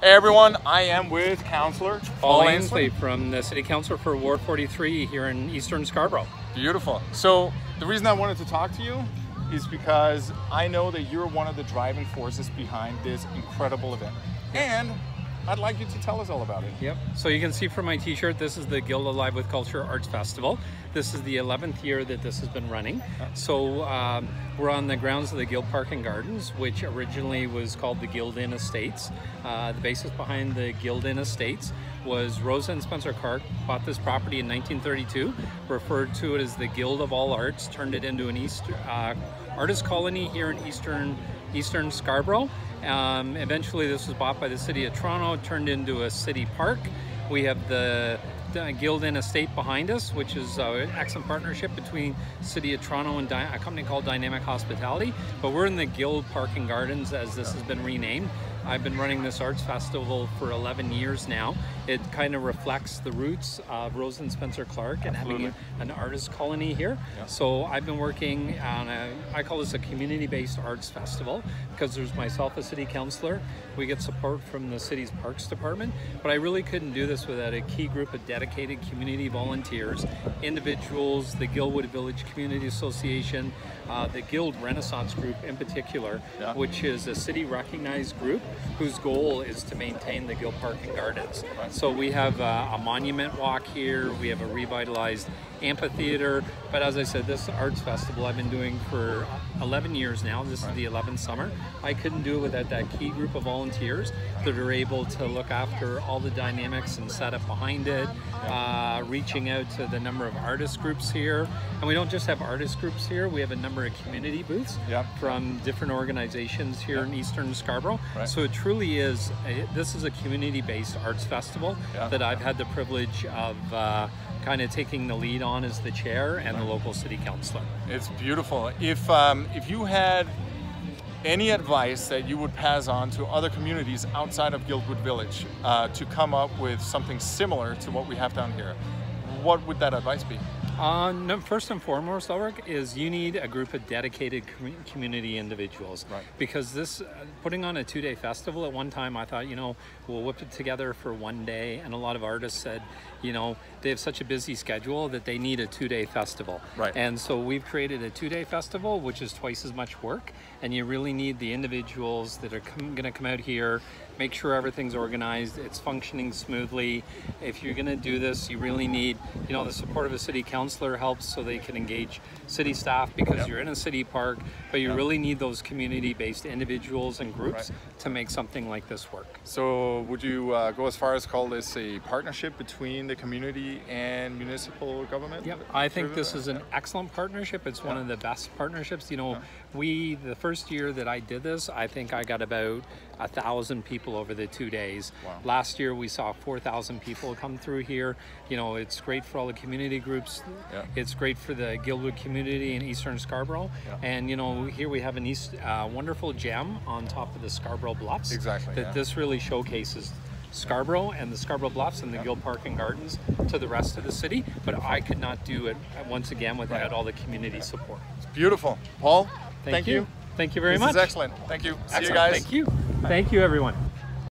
Hey everyone, I am with Councillor Paul Ainslie from the City Council for Ward 43 here in Eastern Scarborough. Beautiful. So the reason I wanted to talk to you is because I know that you're one of the driving forces behind this incredible event. And I'd like you to tell us all about it. Yep. So you can see from my t-shirt, this is the Guild Alive with Culture Arts Festival. This is the 11th year that this has been running. So we're on the grounds of the Guild Park and Gardens, which originally was called the Guild Inn Estates. The basis behind the Guild Inn Estates was Rosa and Spencer Clark bought this property in 1932, referred to it as the Guild of All Arts, turned it into an artist colony here in Eastern Scarborough. Eventually this was bought by the City of Toronto, turned into a city park. We have the Guild Inn Estate behind us, which is an excellent partnership between City of Toronto and a company called Dynamic Hospitality. But we're in the Guild Park and Gardens, as this has been renamed. I've been running this arts festival for 11 years now. It kind of reflects the roots of Rosa and Spencer Clark and having an artist colony here. Yeah. So I've been working on I call this a community-based arts festival, because there's myself, a city councillor. We get support from the city's parks department, but I really couldn't do this without a key group of dedicated community volunteers, individuals, the Guildwood Village Community Association, the Guild Renaissance Group in particular, which is a city recognized group whose goal is to maintain the Guild Park and Gardens. So we have a monument walk here, we have a revitalized amphitheater, but as I said, this arts festival I've been doing for 11 years now. This is the 11th summer. I couldn't do it without that key group of volunteers that are able to look after all the dynamics and setup behind it, reaching out to the number of artist groups here. And we don't just have artist groups here, we have a number of community booths from different organizations here in Eastern Scarborough. So it truly is, this is a community-based arts festival that I've had the privilege of kind of taking the lead on as the chair and the local city councillor. It's beautiful. If you had any advice that you would pass on to other communities outside of Guildwood Village to come up with something similar to what we have down here, what would that advice be? No, first and foremost, Ulrich, is you need a group of dedicated community individuals. Because this, putting on a two-day festival, at one time I thought, you know, we'll whip it together for one day, and a lot of artists said, you know, they have such a busy schedule that they need a two-day festival. And so we've created a two-day festival, which is twice as much work, and you really need the individuals that are gonna come out here, make sure everything's organized, it's functioning smoothly. If you're gonna do this, you really need, you know, the support of a city councillor helps so they can engage city staff, because you're in a city park, but you really need those community-based individuals and groups to make something like this work. So would you go as far as call this a partnership between the community and municipal government? I think this is an excellent partnership. It's one of the best partnerships. You know, the first year that I did this, I think I got about 1,000 people over the 2 days. Last year we saw 4,000 people come through here. You know, it's great for all the community groups. It's great for the Guildwood community in Eastern Scarborough. And you know, here we have a wonderful gem on top of the Scarborough Bluffs. This really showcases Scarborough and the Scarborough Bluffs and the Guild Park and Gardens to the rest of the city, but I could not do it once again without all the community support. It's beautiful. Paul, thank you. Thank you very much. This is excellent. Thank you. See you guys. Thank you. Thank you, everyone.